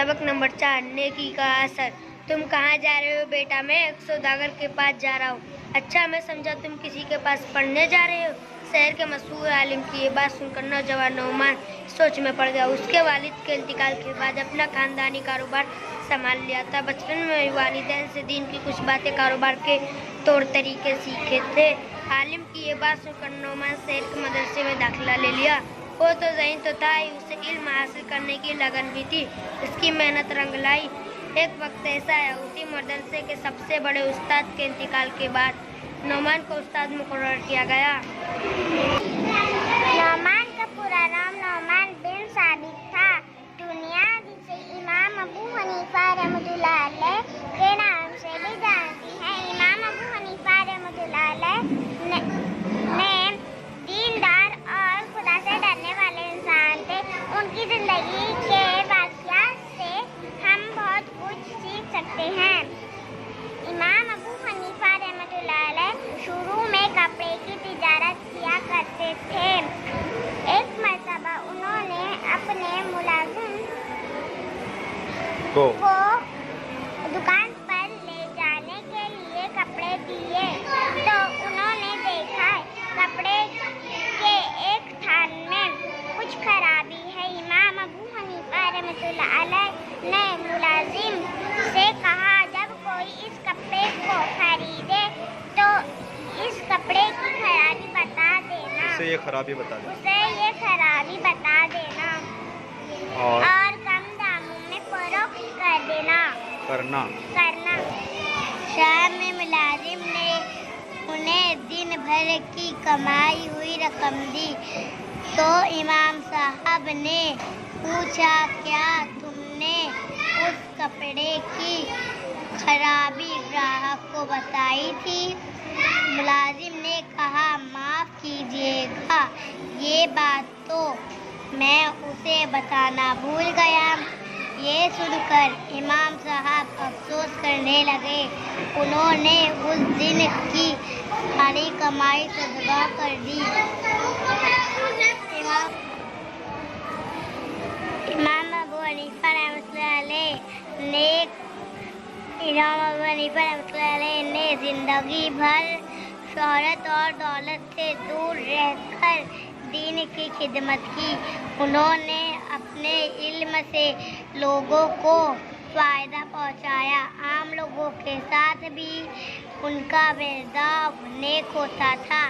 सबक नंबर 4 नेकी का असर। तुम कहाँ जा रहे हो बेटा? मैं एक सौदागर के पास जा रहा हूँ। अच्छा, मैं समझा तुम किसी के पास पढ़ने जा रहे हो। शहर के मशहूर आलिम की ये बात सुनकर नौजवान नौमान सोच में पड़ गया। उसके वालिद के इंतकाल के बाद अपना खानदानी कारोबार संभाल लिया था। बचपन में वालिदैन से दीन की कुछ बातें कारोबार के तौर तरीके सीखे थे। आलिम की ये बात सुनकर नौमान शहर के मदरसे में दाखिला ले लिया। वो तो ज़हीन तो था ही, उसे इल्म हासिल करने की लगन भी थी। उसकी मेहनत रंग लाई। एक वक्त ऐसा आया, उसी मदरसे के सबसे बड़े उस्ताद के इंतकाल के बाद नौमान को उस्ताद मुकर्रर किया गया। नौमान का पूरा नाम नौमान बिन साबित था। दुनिया जिसे इमाम अबू हनीफा रहमतुल्लाह अलैह के नाम से भी जानती है। इमाम अबू हनीफा रहमतुल्लाह अलैह ने दीनदार और खुदा से डरने वाले इंसान थे। उनकी जिंदगी के वाक़यात से हम बहुत कुछ सीख सकते हैं। इमाम अबू हनीफा रहमतुल्लाह अलैह शुरू में कपड़े की तिजारत किया करते थे। एक मर्तबा उन्होंने अपने मुलाजिम को दुकान पर ले जाने के लिए कपड़े दिए तो उन्होंने देखा कपड़े के एक थान में कुछ खराबी है। इमाम अबू हनीफा रहमतुल्लाह अलैह ने मुलाजिम से कहा, जब कोई इस कपड़े को खरीदे तो इस कपड़े की खराबी बता देना। उसे ये खराबी बता देना और कम दामों में फरोख्त कर देना करना। शाम में मुलाजिम ने उन्हें दिन भर की कमाई हुई रकम दी तो इमाम साहब ने पूछा, क्या तुमने उस कपड़े की खराबी ग्राहक को बताई थी? मुलाजिम ने कहा, माफ़ कीजिएगा, ये बात तो मैं उसे बताना भूल गया। ये सुनकर इमाम साहब अफसोस करने लगे। उन्होंने उस दिन की सारी कमाई सदका कर दी। इमाम अबू हनीफा रहमतुल्लाह अलैह ने जिंदगी भर शोहरत और दौलत से दूर रहकर दीन की खिदमत की। उन्होंने अपने इल्म से लोगों को फ़ायदा पहुंचाया। आम लोगों के साथ भी उनका बर्ताव नेक होता था।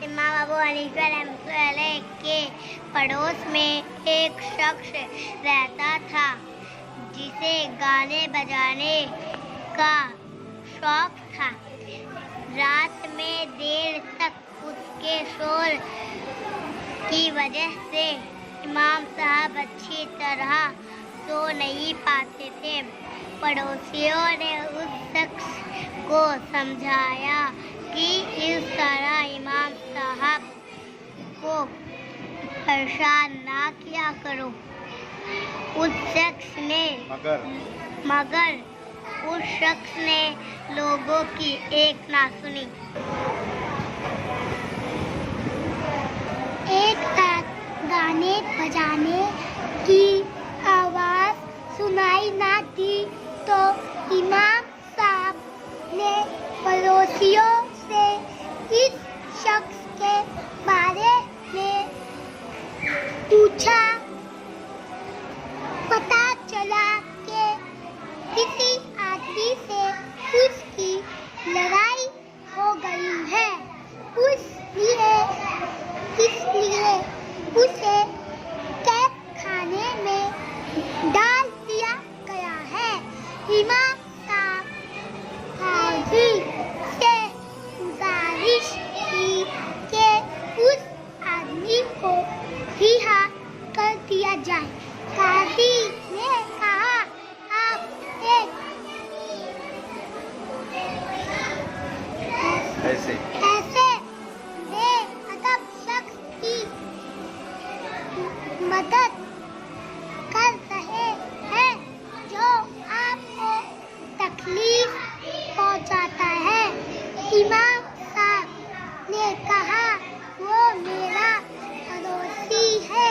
इमाम अबू हनीफा रहमतुल्लाह अलैह के पड़ोस में एक शख्स रहता था जिसे गाने बजाने का शौक था। रात में देर तक उसके शोर की वजह से इमाम साहब अच्छी तरह सो नहीं पाते थे। पड़ोसियों ने उस शख्स को समझाया कि इस तरह इमाम साहब को परेशान ना किया करो। उस शख्स ने मगर उस शख्स ने लोगों की एक ना सुनी। एक गाने बजाने की आवाज़ सुनाई ना दी तो इमाम साहब ने पड़ोसियों से इस शख्स के बारे में पूछा। पता चला कि किसी आदमी से उसकी लड़ाई हो गई है, इसलिए उसे कैद खाने में डाल दिया गया है। इमाम साहब हाजी से गुजारिश की कि उस आदमी को रिहा कर दिया जाए। काजी ने कहा, आप एक ऐसे बेअदब शख्स की मदद कर रहे हैं जो आपको तकलीफ पहुंचाता है। इमाम साहब ने कहा, वो मेरा पड़ोसी है,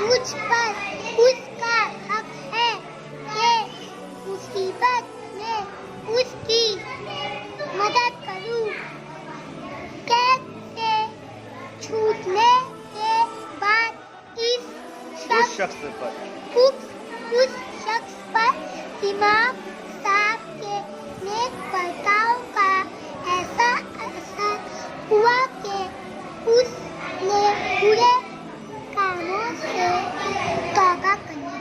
मुझ पर उसका हक है شخص پر اس شخص پر امام صاحب کے نیک برتاؤ کا ایسا اثر ہوا کہ اس نے برے کاموں سے توبہ کرنے